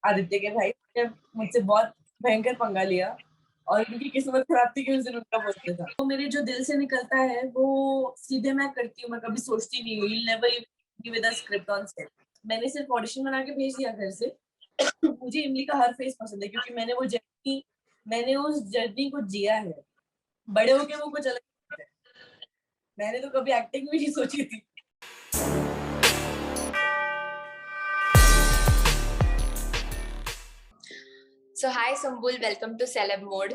आदित्य के भाई ने मुझसे बहुत भयंकर पंगा लिया और उनकी किस्मत खराब थी कि उस दिन उनका बर्थडे था। तो मेरे जो दिल से निकलता है वो सीधे मैं करती हूँ, मैं कभी सोचती नहीं हूँ। You'll never be with a script on set। मैंने सिर्फ ऑडिशन बना के भेज दिया घर से। मुझे इमली का हर फेस पसंद है क्योंकि मैंने उस जर्नी को जिया है। बड़े होके वो कुछ अलग है। मैंने तो कभी एक्टिंग भी नहीं सोची थी। So hi Sumbul, welcome to Celeb Mode.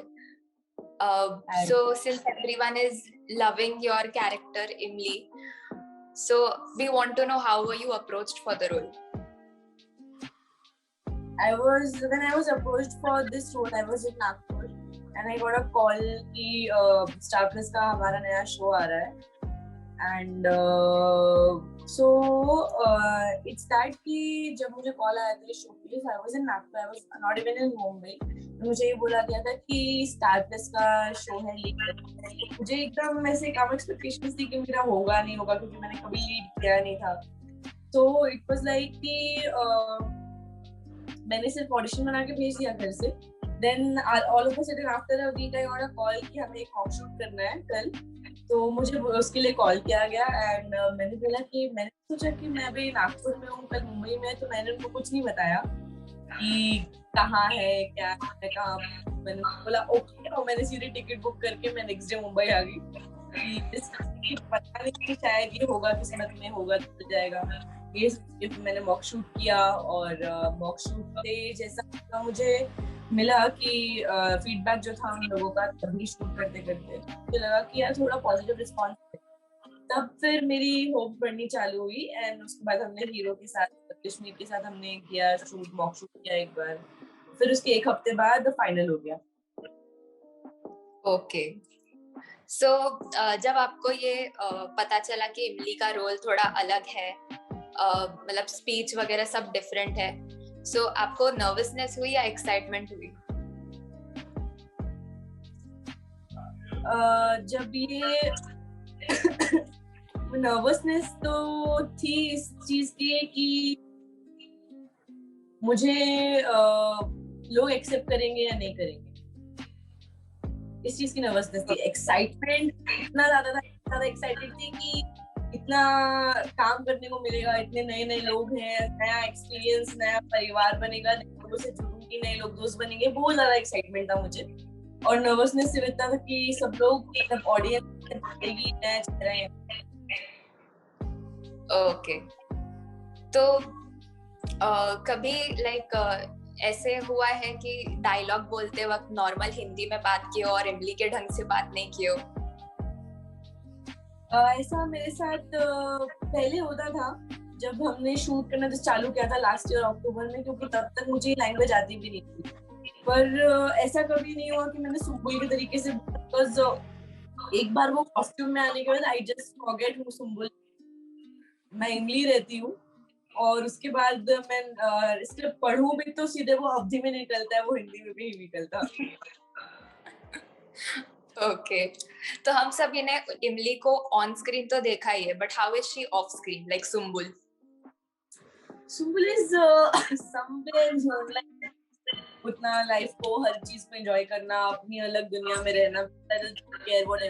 So since everyone is loving your character Imli, so we want to know how were you approached for the role? When I was approached for this role, I was in Nagpur and I got a call कि Star Plus का हमारा नया show आ रहा है and so it's that कि जब मुझे call आया था show के लिए, I was in Nagpur, I was not even in Mumbai। मुझे ये बोला गया था कि Star Plus का show है lead। मुझे एकदम ऐसे कम expectations थी कि मेरा होगा नहीं होगा क्योंकि मैंने कभी lead किया नहीं था। So it was like कि मैंने सिर्फ ऑडिशन बना के भेज दिया घर से। Then all of a sudden after a week I got a call कि हमें एक मॉक शूट करना है कल। तो मुझे उसके लिए कॉल किया गया एंड मैंने बोला कि मैंने सोचा कि मैं अभी नागपुर में हूँ, कल मुंबई में, तो मैंने उनको कुछ नहीं बताया कि कहाँ है क्या है कहाँ। मैंने बोला ओके और मैंने सीधे टिकट बुक करके मैं नेक्स्ट डे मुंबई आ गई कि पता नहीं कि शायद ये होगा, किस्मत में होगा तो जाएगा। ये मैंने मॉक शूट किया और मॉक शूट से जैसा मुझे मिला कि फीडबैक जो था उन लोगों का तभी शूट करते करते मुझे लगा कि यार थोड़ा पॉजिटिव रिस्पॉन्स है। तब फिर मेरी होप बढ़नी चालू हुई एंड उसके बाद हमने हीरो के साथ, कश्मीर के साथ हमने किया शूट, मॉक शूट किया एक बार। फिर उसके एक हफ्ते बाद फाइनल हो गया। ओके सो जब आपको ये पता चला कि इमली का रोल थोड़ा अलग है, मतलब स्पीच वगैरह सब डिफरेंट है, सो आपको नर्वसनेस हुई या एक्साइटमेंट हुई? जब ये नर्वसनेस तो थी इस चीज की कि मुझे लोग एक्सेप्ट करेंगे या नहीं करेंगे, इस चीज की नर्वसनेस थी। एक्साइटमेंट इतना ज्यादा एक्साइटेड थी कि इतना काम करने को मिलेगा, इतने नए नए लोग हैं, नया एक्सपीरियंस, नया परिवार बनेगा, नए लोगों से जुड़ूंगी, नए लोग दोस्त बनेंगे, बहुत ज्यादा एक्साइटमेंट था मुझे। और नर्वसनेस सिर्फ इतना था कि सब लोग मतलब ऑडियंस नया चेहरा है। ओके तो कभी ऐसे हुआ है कि डायलॉग बोलते वक्त नॉर्मल हिंदी में बात की हो और इमली के ढंग से बात नहीं की हो? ऐसा मेरे साथ पहले होता था जब हमने शूट करना चालू किया था लास्ट ईयर अक्टूबर में, क्योंकि तब तक मुझे लैंग्वेज आती भी नहीं थी। पर ऐसा कभी नहीं हुआ कि मैंने सुम्बुल के तरीके से, बिकॉज एक बार वो कॉस्ट्यूम में आने के बाद आई जस्ट फॉरगेट हूँ सुम्बुल, मैं इमली रहती हूँ। और उसके बाद मैं स्क्रिप्ट पढ़ूं भी तो सीधे वो अवधि में निकलता है, वो हिंदी में भी निकलता। ओके तो हम सब ने इमली को ऑन स्क्रीन तो देखा ही है, but how is she of screen, like Sumbul? Sumbul is somewhere like उतना लाइफ को हर चीज को एंजॉय करना, अपनी अलग दुनिया में रहना, care what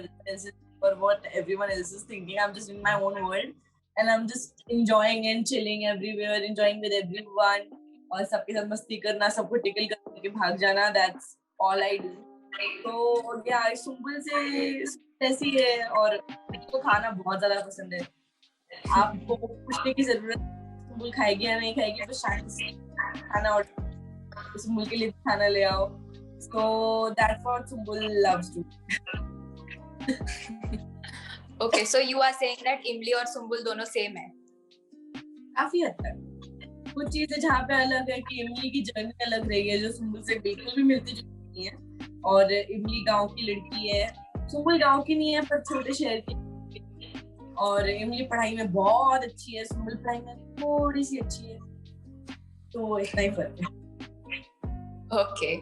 everyone else is thinking. I am just in my own world and I'm just enjoying and chilling everywhere, enjoying with everyone, और सबके साथ मस्ती करना, सबको टिकल करके भाग जाना, that's all I do। तो yeah, सुम्बुल से ऐसी है। और मुझको खाना बहुत ज्यादा पसंद है। आपको पूछने की जरूरत, सुम्बुल खाएगी या नहीं खाएगी, तो शांति से खाना ऑर्डर, सुम्बुल के लिए खाना ले आओ। So that's what Sumbul loves to। Okay, so you are saying that इमली और सुम्बुल दोनों सेम है? काफी हद तक। कुछ चीजें जहाँ पे अलग है कि इमली की जर्नी अलग रही है जो सुम्बुल से बिल्कुल भी मिलती जुलती नहीं है। और इमली गांव की लड़की है, सुम्बुल गांव की नहीं है पर छोटे शहर की। और इमली पढ़ाई में बहुत अच्छी है, सुम्बुल पढ़ाई में थोड़ी सी अच्छी है, तो इतना ही फर्क है। ओके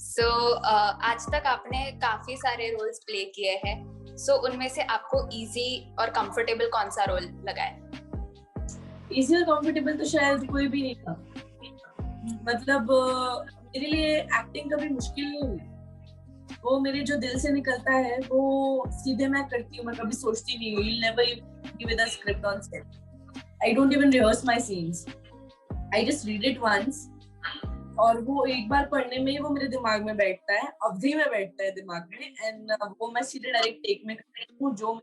सो आज तक आपने काफी सारे रोल्स प्ले किए हैं, सो उनमें से आपको इजी और कंफर्टेबल कौन सा रोल लगा है? इजी और कंफर्टेबल तो शायद कोई भी नहीं था। मतलब मेरे लिए एक्टिंग कभी मुश्किल नहीं हुई। वो मेरे जो दिल से निकलता है वो सीधे मैं करती हूँ, मैं कभी सोचती नहीं हूँ। Never give with a script on set. I don't even rehearse my scenes. I just read it once. और वो एक बार पढ़ने में ही वो मेरे दिमाग में बैठता है, अवधि में बैठता है दिमाग में, एंड वो मैं सीधे डायरेक्ट टेक में करती हूँ जो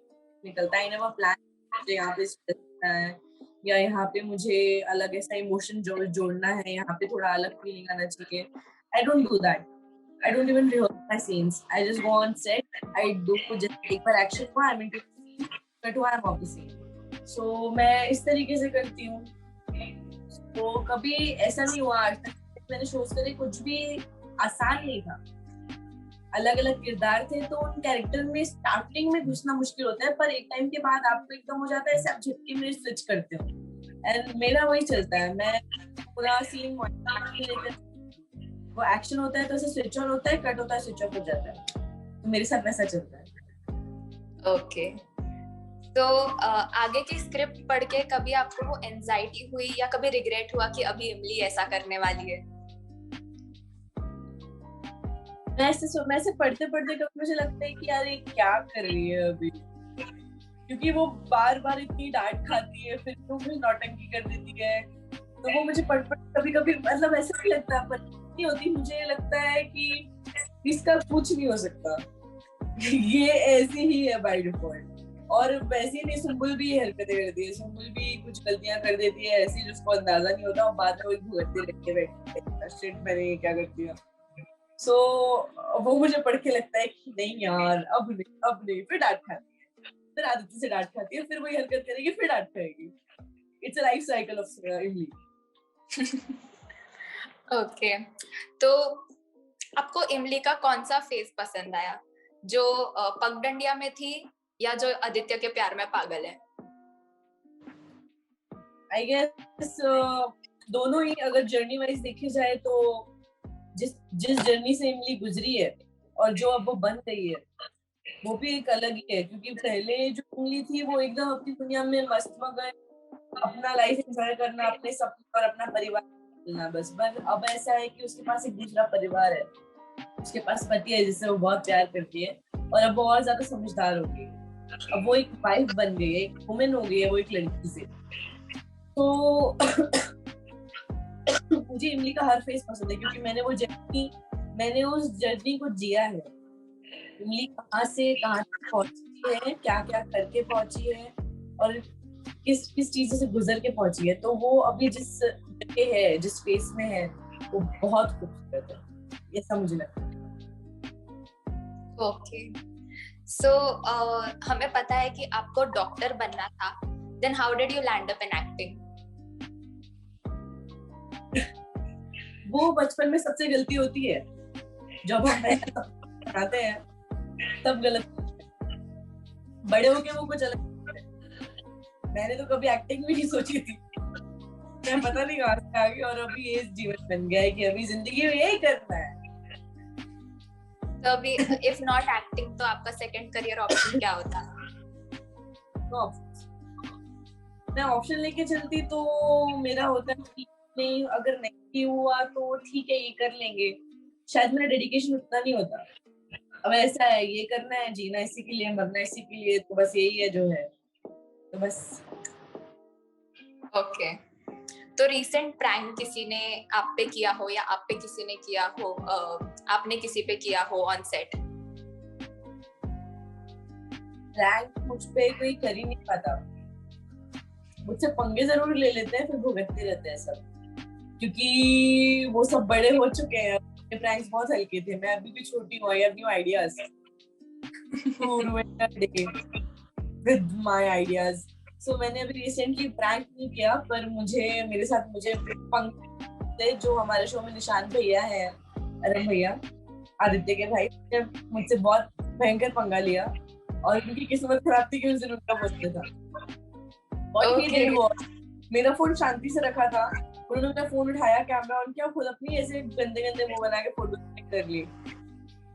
निकलता है। I never plan मुझे यहाँ पे stress करना है या यहाँ पे मुझे अलग ऐसा इमोशन जोड़ना है, यहाँ पे थोड़ा अलग फीलिंग आना चाहिए। I don't do that. I don't even rehearse my scenes. I just go on set. I do just एक बार action हुआ, I'm into scene, cut हुआ, I'm off the scene. So मैं इस तरीके से करती हूँ। तो कभी ऐसा नहीं हुआ आज तक मैंने शोज करे कुछ भी आसान नहीं था। अलग अलग किरदार थे तो उन कैरेक्टर में स्टार्टिंग में घुसना मुश्किल होता है, पर एक टाइम के बाद आपको एकदम हो जाता है, सब झटके में स्विच करते हो। एंड मेरा वही चलता है, मैं पूरा सीन वो एक्शन होता है तो ऐसे स्विच ऑन होता है, कट होता है, स्विच ऑफ हो जाता है। तो मेरे साथ वैसा चलता है। ओके। तो आगे की स्क्रिप्ट पढ़ के कभी आपको वो एंजाइटी हुई या कभी रिग्रेट हुआ कि अभी इमली ऐसा करने वाली है? मैं ऐसे पढ़ते पढ़ते कभी मुझे लगता है कि यार ये क्या कर रही है अभी, क्योंकि वो बार बार इतनी डांट खाती है, फिर तो कुछ नौटंकी कर देती है। तो वो मुझे पढ़ कभी कभी मतलब ऐसा नहीं लगता, पर नहीं होती, मुझे लगता है कि इसका कुछ नहीं हो सकता, ये ऐसी ही है बाय डिफॉल्ट। और वैसे ही नहीं, सुम्बुल भी हरकतें करती है, सुम्बुल भी कुछ गलतियां कर देती है ऐसी जिसको अंदाजा नहीं होता, और बाद में वही भुगतते रहते बैठते शिट मैंने ये क्या कर दिया। सो वो मुझे पढ़ के लगता है कि नहीं यार अब नहीं, फिर डांट खाती है, फिर आदित्य से डांट खाती है, फिर वही हरकत करेगी, फिर डांट खाएगी। It's a life cycle of इमली। ओके। तो आपको इमली का कौन सा फेस पसंद आया, जो पगडंडिया में थी या जो आदित्य के प्यार में पागल है? आई गेस दोनों ही, अगर जर्नी वाइज देखी जाए तो जिस जर्नी से इमली गुजरी है और जो अब वो बन गई है वो भी एक अलग ही है। क्योंकि पहले जो इमली थी वो एकदम अपनी दुनिया में मस्त मगन, अपना लाइफ एंजॉय करना, अपने सपने और अपना परिवार मिलना बस। पर अब ऐसा है कि उसके पास एक दूसरा परिवार है, उसके पास पति है जिससे वो बहुत प्यार करती है, और अब वो और ज्यादा समझदार हो गई है। अब वो एक वाइफ बन गई है, एक वुमेन हो गई है वो एक लड़की से। तो मुझे इमली का हर फेस पसंद है, क्योंकि मैंने उस जर्नी को जिया है। इमली कहाँ से कहाँ तक पहुंची है, क्या क्या करके पहुंची है, और किस चीज से गुजर के पहुंची है। तो वो अभी जिस जगह है, जिस फेस में है, वो बहुत खूबसूरत है, ऐसा मुझे लगता है। ओके। सो हमें पता है कि आपको डॉक्टर बनना था, then how did you land up in acting? वो बचपन में सबसे गलती होती है, जब हम बनाते हैं तब गलत, बड़े होके वो कुछ अलग। मैंने तो कभी एक्टिंग भी नहीं सोची थी, मैं पता नहीं कहाँ से आ गई, और अभी ये जीवन बन गया है कि अभी जिंदगी में यही करना है। तो अभी इफ नॉट एक्टिंग तो आपका सेकंड करियर ऑप्शन क्या होता? मैं ऑप्शन लेके चलती तो मेरा होता है कि नहीं, अगर नहीं हुआ तो ठीक है ये कर लेंगे, शायद मेरा डेडिकेशन उतना नहीं होता। अब ऐसा है, ये करना है, जीना इसी के लिए, मरना इसी के लिए, तो बस यही है जो है, तो बस। ओके। तो रीसेंट प्रैंक किसी ने आप पे किया हो या आप पे किसी ने किया हो, आपने किसी पे किया हो ऑन सेट? प्रैंक मुझ पे कोई कर ही नहीं पाता, मुझसे पंगे जरूर ले लेते हैं, फिर भुगतते रहते हैं सब, क्योंकि वो सब बड़े हो चुके हैं। प्रैंक्स बहुत हल्के थे, मैं अभी भी छोटी हूँ, I have new ideas to ruin the day with my ideas. So मैंने अभी रिसेंटली प्रैंक नहीं किया, पर मेरे साथ पंग जो हमारे शो में निशान भैया है, अरे भैया आदित्य के भाई, मुझसे बहुत भयंकर पंगा लिया, और उनकी किस्मत खराब थी कि उस दिन उनका बर्थडे था। मेरा फोन शांति से रखा था, उन्होंने मेरा फोन उठाया, कैमरा ऑन किया, खुद अपनी ऐसे गंदे गंदे मुंह बना के फोटो क्लिक कर ली,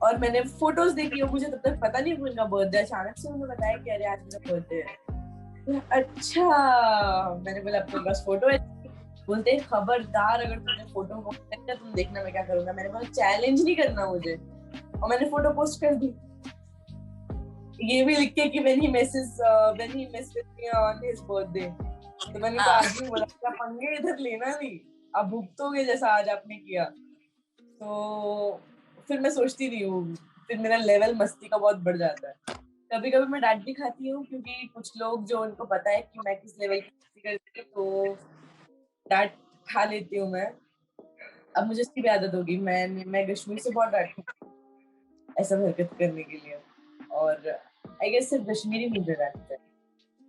और मैंने फोटोज देखी, और मुझे तब तक पता नहीं उनका बर्थडे। अचानक से उन्होंने बताया कि अरे आज मेरा बर्थडे है। अच्छा, मैंने बोला आपके पास फोटो है? बोलते हैं खबरदार अगर तुमने फोटो पोस्ट किया तुम देखना मैं क्या करूंगा। मैंने बोला चैलेंज नहीं करना मुझे, और मैंने फोटो पोस्ट कर दी, ये भी लिख के कि when he messed with me on his birthday। तो मैंने तो आदमी बोला क्या पंगे इधर लेना नहीं, अब भुगतोगे जैसा आज आपने किया। तो फिर मैं सोचती नहीं हूँ, फिर मेरा लेवल मस्ती का बहुत बढ़ जाता है। कभी कभी मैं डांट भी खाती हूँ, क्योंकि कुछ लोग जो उनको पता है कि मैं किस लेवल की मस्ती करती हूँ तो डांट खा लेती हूँ मैं। अब मुझे इसकी भी आदत होगी, मैं कश्मीर से बहुत डांट ऐसा हरकत करने के लिए, और आई गेस सिर्फ कश्मीरी मुझे डांटता है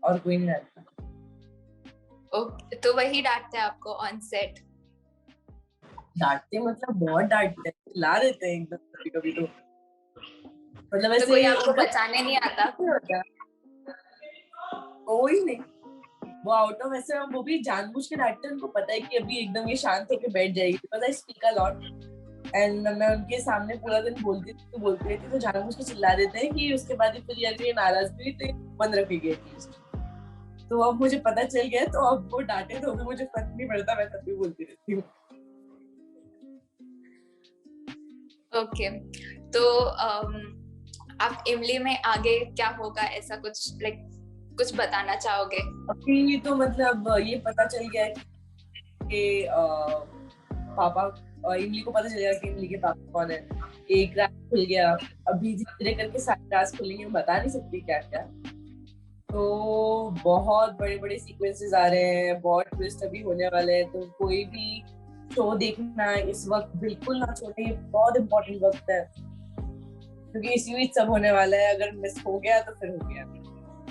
और कोई नहीं डांटता। ओके, तो वही डांटते हैं आपको ऑन सेट? डांटते मतलब बहुत डांटते हैं, ला देते हैं एकदम कभी कभी तो, मतलब तो ऐसे कोई आपको बचाने नहीं आता? कोई नहीं, वो आउट ऑफ ऐसे वो भी जानबूझ के डांटते हैं, उनको पता है कि अभी एकदम ये शांत होके बैठ जाएगी, because I speak a lot and मैं उनके सामने पूरा दिन बोलती रहती तो जानबूझ के चिल्ला देते हैं कि उसके बाद फिर अगर ये नाराज हुई तो बंद रखेगी एटलीस्ट। तो अब मुझे पता चल गया, तो अब वो डांटे तो भी मुझे फर्क नहीं पड़ता, मैं तब भी बोलती रहती हूँ। ओके, तो आप इमली में आगे क्या होगा ऐसा कुछ कुछ बताना चाहोगे? अभी तो मतलब ये पता चल गया कि पापा इमली को पता चल गया कि इमली के पापा कौन है। एक राज खुल गया, अभी धीरे करके सारे राज खुलेंगे, मैं बता नहीं सकती क्या क्या। तो बहुत बड़े बड़े सीक्वेंसेस आ रहे हैं, बहुत ट्विस्ट अभी होने वाले हैं, तो कोई भी शो देखना इस वक्त बिल्कुल ना छोड़े, ये बहुत इम्पोर्टेंट वक्त है, क्योंकि इसी बीच सब होने वाला है। अगर मिस हो गया तो फिर हो गया,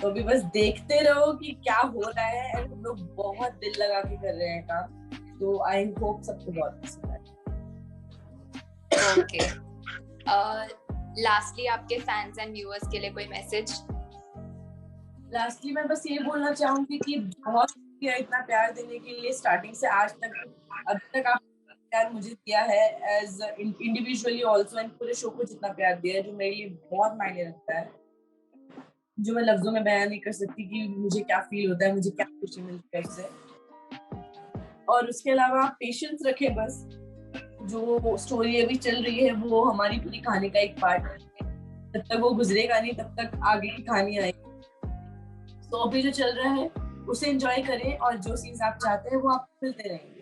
तो अभी बस देखते रहो कि क्या हो रहा है, और हम लोग बहुत दिल लगा के कर रहे हैं काम, तो आई होप सबको बहुत पसंद आए। ओके, लास्टली आपके फैंस एंड व्यूअर्स के लिए कोई मैसेज? लास्टली मैं बस ये बोलना चाहूंगी कि बहुत शुक्रिया इतना प्यार देने के लिए, स्टार्टिंग से आज तक, अभी तक आप प्यार मुझे दिया है एज इंडिविजुअली ऑल्सो, एंड पूरे शो को जितना प्यार दिया है, जो मेरे लिए बहुत मायने रखता है, जो मैं लफ्जों में बयान नहीं कर सकती कि मुझे क्या फील होता है, मुझे क्या खुशी मिलती है उससे। और उसके अलावा आप पेशेंस रखें, बस जो स्टोरी अभी चल रही है वो हमारी पूरी कहानी का एक पार्ट है, जब तक वो गुजरेगा नहीं तब तक आगे की कहानी आएगी। तो अभी जो चल रहा है उसे एंजॉय करें, और जो चीज आप चाहते हैं वो आप मिलते रहेंगे।